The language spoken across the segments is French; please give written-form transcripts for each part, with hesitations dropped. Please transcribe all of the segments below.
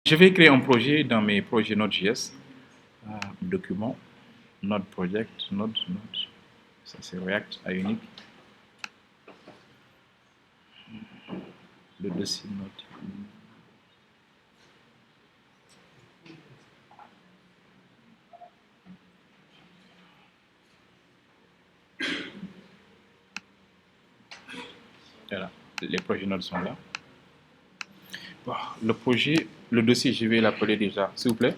Je vais créer un projet dans mes projets Node.js. Document, Node Project, Node, ça c'est React, Ionic. Le dossier Node. Voilà, les projets Node sont là. Bon, le projet, le dossier, je vais l'appeler déjà, s'il vous plaît.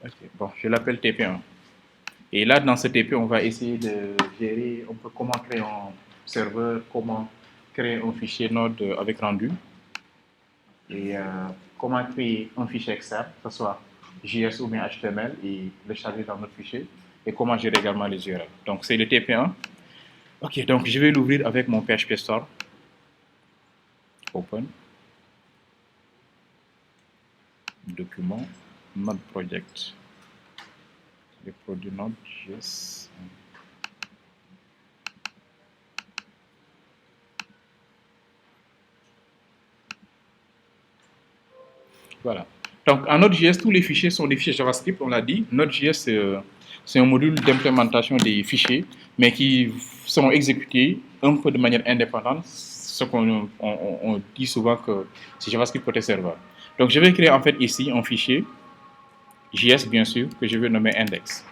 Okay. Bon, je l'appelle TP1. Et là, dans ce TP, on va essayer de gérer comment créer un serveur, comment créer un fichier Node avec rendu, et comment créer un fichier externe, que ce soit JS ou bien HTML, et le charger dans notre fichier, et comment gérer également les URL. Donc, c'est le TP1. Ok, donc je vais l'ouvrir avec mon PHP Store. Open. Document, Node Project. Les produits Node.js. Voilà. Donc, en Node.js, tous les fichiers sont des fichiers JavaScript, on l'a dit. Node.js, c'est un module d'implémentation des fichiers, mais qui sont exécutés un peu de manière indépendante. Ce qu'on on dit souvent que c'est JavaScript côté serveur. Donc, je vais créer en fait ici un fichier JS, bien sûr, que je vais nommer index.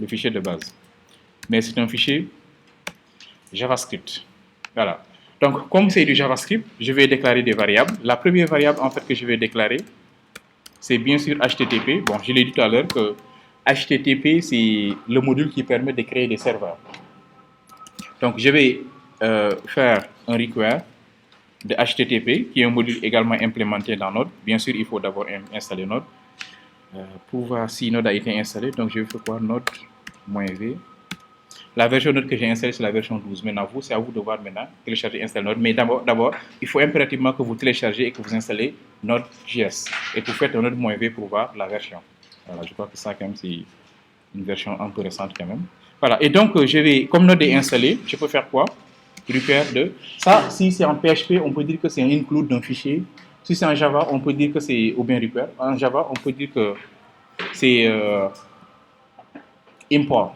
Le fichier de base. Mais c'est un fichier JavaScript. Voilà. Donc, comme c'est du JavaScript, je vais déclarer des variables. La première variable, en fait, que je vais déclarer, c'est bien sûr HTTP. Bon, je l'ai dit tout à l'heure que HTTP, c'est le module qui permet de créer des serveurs. Donc, je vais faire un require de HTTP, qui est un module également implémenté dans Node. Bien sûr, il faut d'abord installer Node. Pour voir si Node a été installé, donc je vais faire quoi? Node-v. La version Node que j'ai installée, c'est la version 12. Maintenant, c'est à vous de voir maintenant, télécharger et installer Node. Mais d'abord, il faut impérativement que vous téléchargez et que vous installez Node.js. Et que vous faites un Node-v pour voir la version. Voilà, je crois que ça, quand même, c'est une version un peu récente quand même. Voilà, et donc, comme Node est installé, je peux faire quoi? Repair de. Ça, si c'est en PHP, on peut dire que c'est un include d'un fichier. Si c'est en Java, on peut dire que c'est, ou bien repair. En Java, on peut dire que c'est import,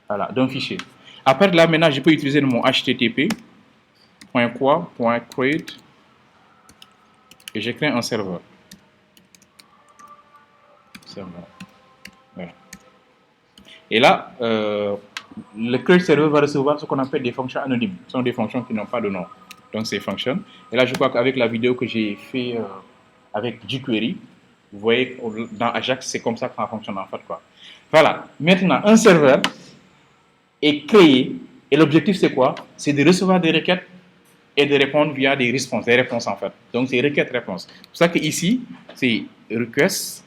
voilà, d'un fichier. Après là, maintenant, je peux utiliser mon http://create et je crée un serveur. Voilà. Et là, le create server va recevoir ce qu'on appelle des fonctions anonymes. Ce sont des fonctions qui n'ont pas de nom. Donc, c'est function. Et là, je crois qu'avec la vidéo que j'ai fait avec jQuery, vous voyez, dans Ajax, c'est comme ça que ça fonctionne en fait, quoi. Voilà. Maintenant, un serveur est créé. Et l'objectif, c'est quoi? C'est de recevoir des requêtes et de répondre via des réponses en fait. Donc, c'est requête-réponse. C'est pour ça qu'ici, c'est request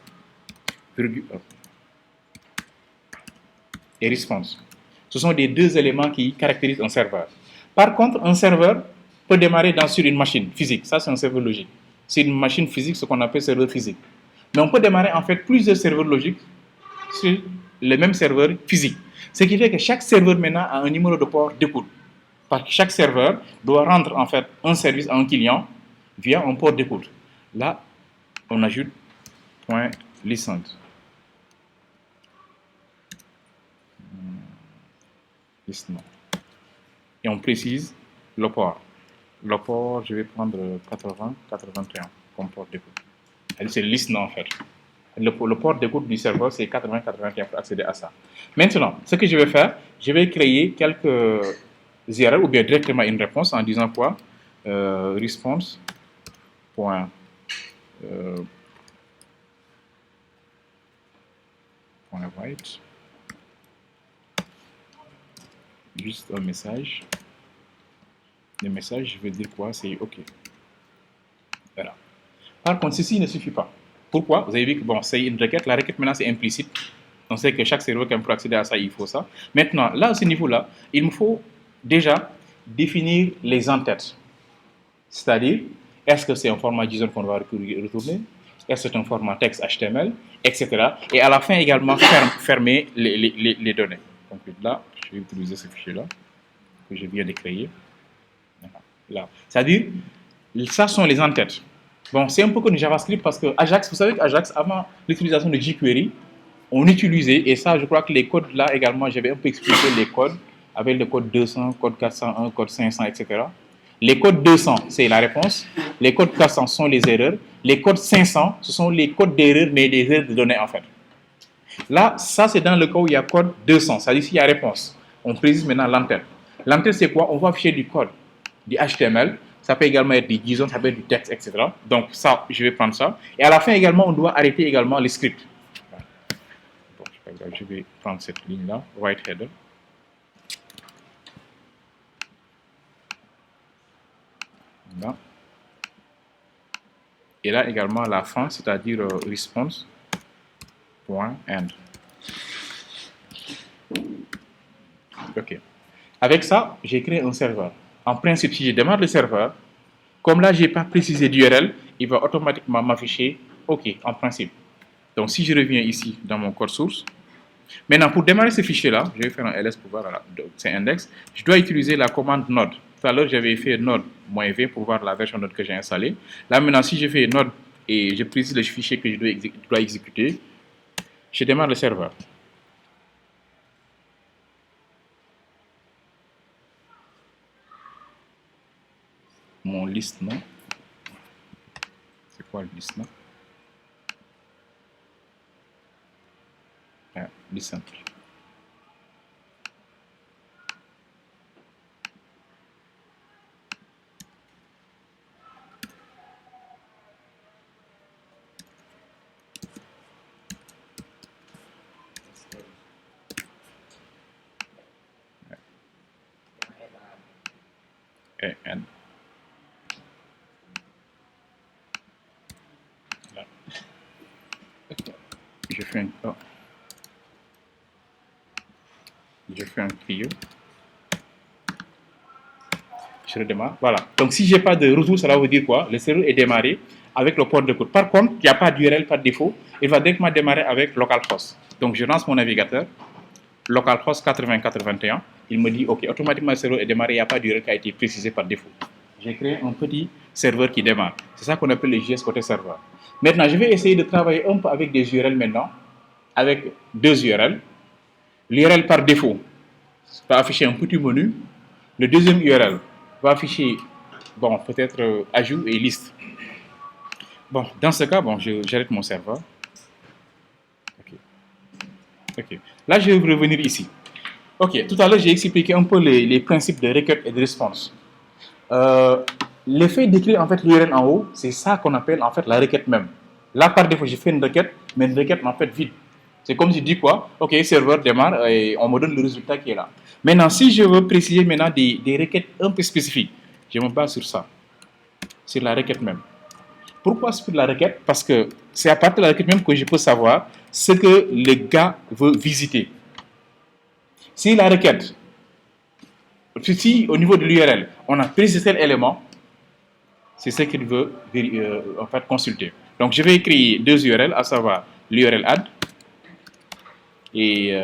et response. Ce sont les deux éléments qui caractérisent un serveur. Par contre, un serveur peut démarrer sur une machine physique. Ça, c'est un serveur logique. C'est une machine physique, ce qu'on appelle serveur physique. Mais on peut démarrer en fait plusieurs serveurs logiques sur le même serveur physique. Ce qui fait que chaque serveur maintenant a un numéro de port d'écoute. Parce que chaque serveur doit rendre en fait un service à un client via un port d'écoute. Là, on ajoute .listen. Et on précise le port. Le port, je vais prendre 80-81 comme port d'écoute. C'est listen en fait. Le port d'écoute du serveur, c'est 80-81 pour accéder à ça. Maintenant, ce que je vais faire, je vais créer quelques URL ou bien directement une réponse en disant quoi? Response. Write. Juste un message. Le message, je vais dire quoi? C'est OK. Voilà. Par contre, ceci ne suffit pas. Pourquoi? Vous avez vu que bon, c'est une requête. La requête maintenant c'est implicite. On sait que chaque serveur qui peut accéder à ça, il faut ça. Maintenant, là, à ce niveau-là, il me faut déjà définir les entêtes. C'est-à-dire, est-ce que c'est un format JSON qu'on va retourner? Est-ce que c'est un format texte HTML, etc. Et à la fin également, fermer les données. Donc là, je vais utiliser ce fichier-là que je viens de créer. Là. C'est-à-dire, ça sont les en-têtes. Bon, c'est un peu comme JavaScript parce que Ajax, vous savez qu'Ajax, avant l'utilisation de jQuery, on utilisait, et ça, je crois que les codes là également, j'avais un peu expliqué les codes, avec le code 200, code 401, code 500, etc. Les codes 200, c'est la réponse. Les codes 400 sont les erreurs. Les codes 500, ce sont les codes d'erreur, mais des erreurs de données en fait. Là, ça, c'est dans le cas où il y a code 200, c'est-à-dire s'il y a réponse. On précise maintenant l'entête. L'entête, c'est quoi? On va afficher du code, du HTML. Ça peut également être des JSON, ça peut être du texte, etc. Donc, ça, je vais prendre ça. Et à la fin également, on doit arrêter également les scripts. Bon, je vais prendre cette ligne-là, right header. Là. Et là également la fin, c'est-à-dire response.end. OK. Avec ça, j'ai créé un serveur. En principe, si je démarre le serveur, comme là, je n'ai pas précisé d'URL, il va automatiquement m'afficher OK, en principe. Donc, si je reviens ici dans mon code source, maintenant, pour démarrer ce fichier-là, je vais faire un ls pour voir, c'est index, je dois utiliser la commande node. Tout à l'heure, j'avais fait node-v pour voir la version node que j'ai installée. Là, maintenant, si je fais node et je précise le fichier que je dois exécuter, je démarre le serveur. Mon list, non? C'est quoi le list, non? Ah, listen. And. Là. Je fais un oh. Je fais un trio. Je redémarre. Voilà. Donc, si je n'ai pas de retour, cela veut dire quoi? Le serveur est démarré avec le port de code. Par contre, il n'y a pas d'URL, pas de défaut. Il va directement démarrer avec localhost. Donc, je lance mon navigateur, localhost 8081. Il me dit, OK, automatiquement, le serveur est démarré. Il n'y a pas d'URL qui a été précisé par défaut. J'ai créé un petit serveur qui démarre. C'est ça qu'on appelle le JS côté serveur. Maintenant, je vais essayer de travailler un peu avec des URL maintenant, avec deux URL. L'URL par défaut va afficher un petit menu. Le deuxième URL va afficher, bon, peut-être ajout et liste. Bon, dans ce cas, bon, j'arrête mon serveur. OK. Là, je vais revenir ici. OK, tout à l'heure, j'ai expliqué un peu les principes de requête et de réponse. L'effet d'écrire en fait l'URL en haut, c'est ça qu'on appelle en fait la requête même. Là, par défaut, j'ai fait une requête, mais une requête en fait vide. C'est comme si je dis quoi? OK, serveur démarre et on me donne le résultat qui est là. Maintenant, si je veux préciser maintenant des requêtes un peu spécifiques, je me base sur ça, sur la requête même. Pourquoi sur la requête? Parce que c'est à partir de la requête même que je peux savoir ce que le gars veut visiter. Si la requête, si au niveau de l'URL, on a précisé tel élément, c'est ce qu'il veut en fait consulter. Donc je vais créer deux URL, à savoir l'URL add et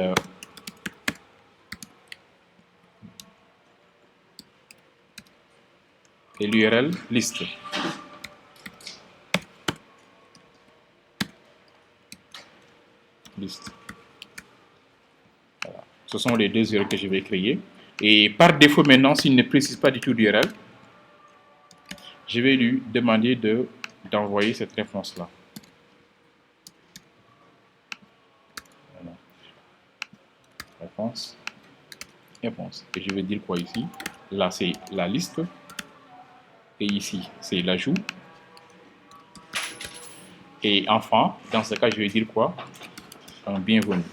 l'URL list. Voilà. Ce sont les deux URL que je vais créer. Et par défaut maintenant, s'il ne précise pas du tout l'URL, je vais lui demander d'envoyer cette réponse-là. Voilà. Réponse. Et je vais dire quoi ici? Là, c'est la liste. Et ici, c'est l'ajout. Et enfin, dans ce cas, je vais dire quoi? Un bienvenue.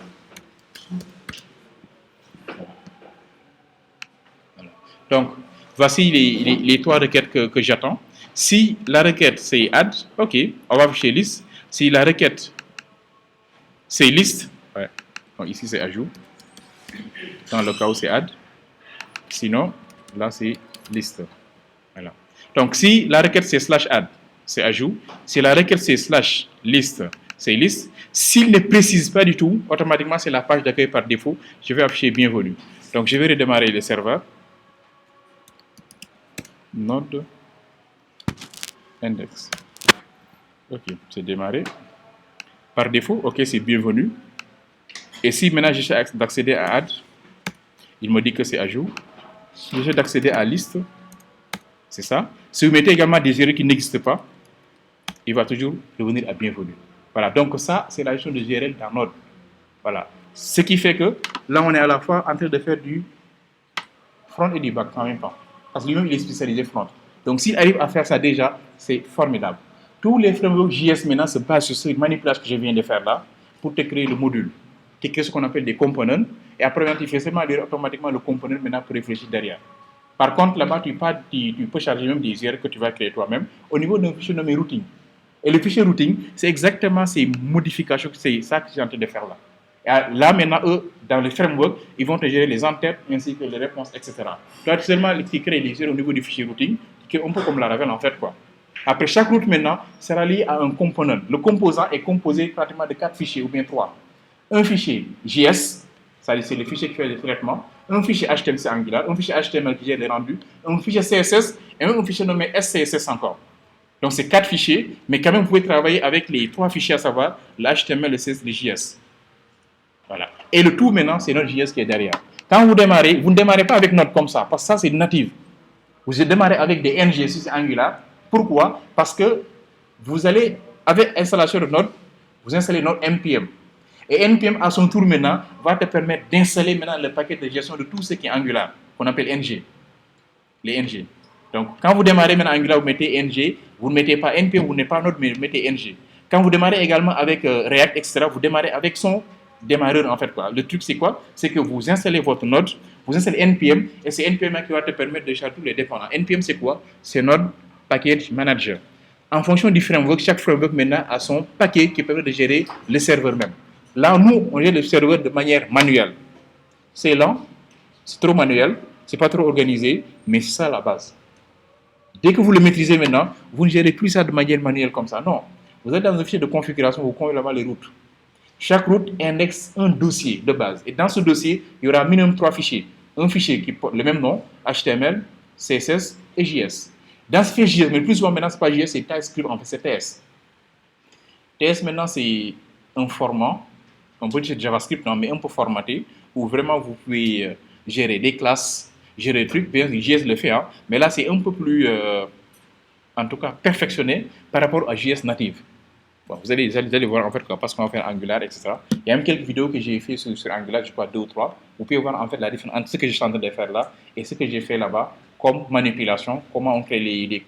Voilà. Donc, voici les trois requêtes que j'attends. Si la requête c'est add, OK, on va afficher liste. Si la requête c'est liste, ouais. Donc, ici c'est ajout. Dans le cas où c'est add. Sinon, là c'est liste. Voilà. Donc, si la requête c'est slash add, c'est ajout. Si la requête c'est slash liste, c'est liste. S'il ne précise pas du tout, automatiquement c'est la page d'accueil par défaut. Je vais afficher bienvenue. Donc, je vais redémarrer le serveur. node index. Ok, c'est démarré. Par défaut, ok, c'est bienvenu. Et si maintenant j'essaie d'accéder à add, il me dit que c'est à jour. Si j'essaie d'accéder à liste, c'est ça. Si vous mettez également des erreurs qui n'existent pas, il va toujours revenir à bienvenue. Voilà, donc ça, c'est la gestion de GRL dans Node. Voilà. Ce qui fait que là, on est à la fois en train de faire du front et du back en même temps. Parce que lui-même, il est spécialisé front. Donc, s'il arrive à faire ça déjà, c'est formidable. Tous les frameworks JS maintenant se basent sur ce manipulage que je viens de faire là pour te créer le module, qui crée ce qu'on appelle des components. Et après, tu fais seulement lire automatiquement le component maintenant pour réfléchir derrière. Par contre, là-bas, tu peux charger même des erreurs que tu vas créer toi-même au niveau d'un fichier nommé routing. Et le fichier routing, c'est exactement ces modifications, c'est ça que j'ai en train de faire là. Et là, maintenant, eux, dans le framework, ils vont te gérer les en-têtes ainsi que les réponses, etc. Tu as seulement qui crée des erreurs au niveau du fichier routing, qui est un peu comme la Ravel en fait, quoi. Après, chaque route maintenant sera lié à un component. Le composant est composé pratiquement de 4 fichiers ou bien 3. Un fichier JS, c'est le fichier qui fait le traitement. Un fichier HTML, c'est Angular. Un fichier HTML qui gère les rendus. Un fichier CSS et même un fichier nommé SCSS encore. Donc, c'est 4 fichiers, mais quand même, vous pouvez travailler avec les 3 fichiers, à savoir l'HTML, le CSS, le JS. Voilà. Et le tout maintenant, c'est notre JS qui est derrière. Quand vous démarrez, vous ne démarrez pas avec Node comme ça, parce que ça, c'est native. Vous démarrez avec des NG si c'est Angular. Pourquoi? Parce que vous allez, avec installation de Node, vous installez Node NPM. Et NPM, à son tour maintenant, va te permettre d'installer maintenant le paquet de gestion de tout ce qui est Angular, qu'on appelle NG. Les NG. Donc, quand vous démarrez maintenant Angular, vous mettez NG, vous ne mettez pas NPM, vous n'êtes pas Node, mais vous mettez NG. Quand vous démarrez également avec React, etc., vous démarrez avec son démarreur, en fait, quoi. Le truc, c'est quoi? C'est que vous installez votre Node, vous installez NPM, et c'est NPM qui va te permettre de charger tous les dépendants. NPM, c'est quoi? C'est Node Package Manager. En fonction du framework, chaque framework maintenant a son paquet qui permet de gérer le serveur même. Là, nous, on gère le serveur de manière manuelle. C'est lent, c'est trop manuel, c'est pas trop organisé, mais c'est ça la base. Dès que vous le maîtrisez maintenant, vous ne gérez plus ça de manière manuelle comme ça. Non. Vous êtes dans un fichier de configuration, vous configurez là-bas les routes. Chaque route indexe un dossier de base. Et dans ce dossier, il y aura minimum 3 fichiers. Un fichier qui porte le même nom, HTML, CSS et JS. Dans ce fichier JS, mais le plus souvent maintenant, ce n'est pas JS, c'est TypeScript, en fait, c'est TS. TS maintenant, c'est un format, on peut dire JavaScript, non, mais un peu formaté, où vraiment vous pouvez gérer des classes, gérer des trucs. Bien, JS le fait, hein, mais là, c'est un peu plus, en tout cas, perfectionné par rapport à JS native. Bon, vous allez voir en fait parce qu'on va faire Angular, etc. Il y a même quelques vidéos que j'ai fait sur Angular, je crois 2 ou 3. Vous pouvez voir en fait la différence entre ce que je suis en train de faire là et ce que j'ai fait là-bas comme manipulation, comment on crée les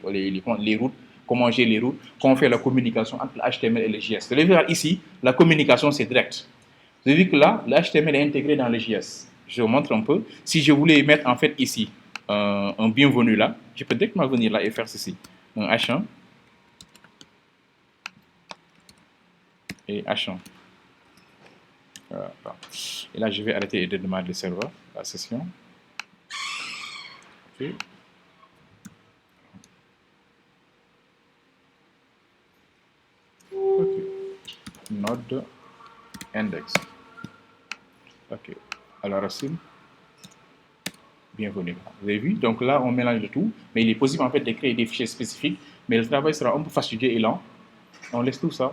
routes, comment on gère les routes, comment on fait la communication entre le HTML et le JS. Vous allez voir ici, la communication c'est direct. Vous avez vu que là, le HTML est intégré dans le JS. Je vous montre un peu. Si je voulais mettre en fait ici un bienvenu là, je peux directement venir là et faire ceci. Un H1. Et H1. Et là, je vais arrêter de démarrer le serveur, la session. Okay. Okay. Node index. Ok. Alors, racine. Bienvenue. Vous avez vu? Donc là, on mélange le tout. Mais il est possible en fait de créer des fichiers spécifiques. Mais le travail sera un peu fastidieux et lent. On laisse tout ça.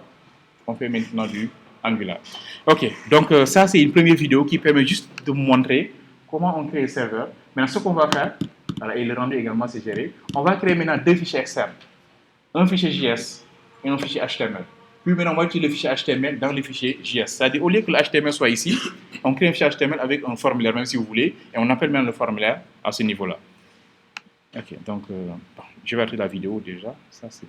On fait maintenant du Angular. Ok, donc ça c'est une première vidéo qui permet juste de vous montrer comment on crée le serveur. Maintenant ce qu'on va faire, voilà, et le rendu également c'est géré, on va créer maintenant 2 fichiers externes. Un fichier JS et un fichier HTML. Puis maintenant on va utiliser le fichier HTML dans le fichier JS. C'est-à-dire au lieu que le HTML soit ici, on crée un fichier HTML avec un formulaire même si vous voulez, et on appelle maintenant le formulaire à ce niveau-là. Ok, donc je vais arrêter la vidéo déjà. Ça c'est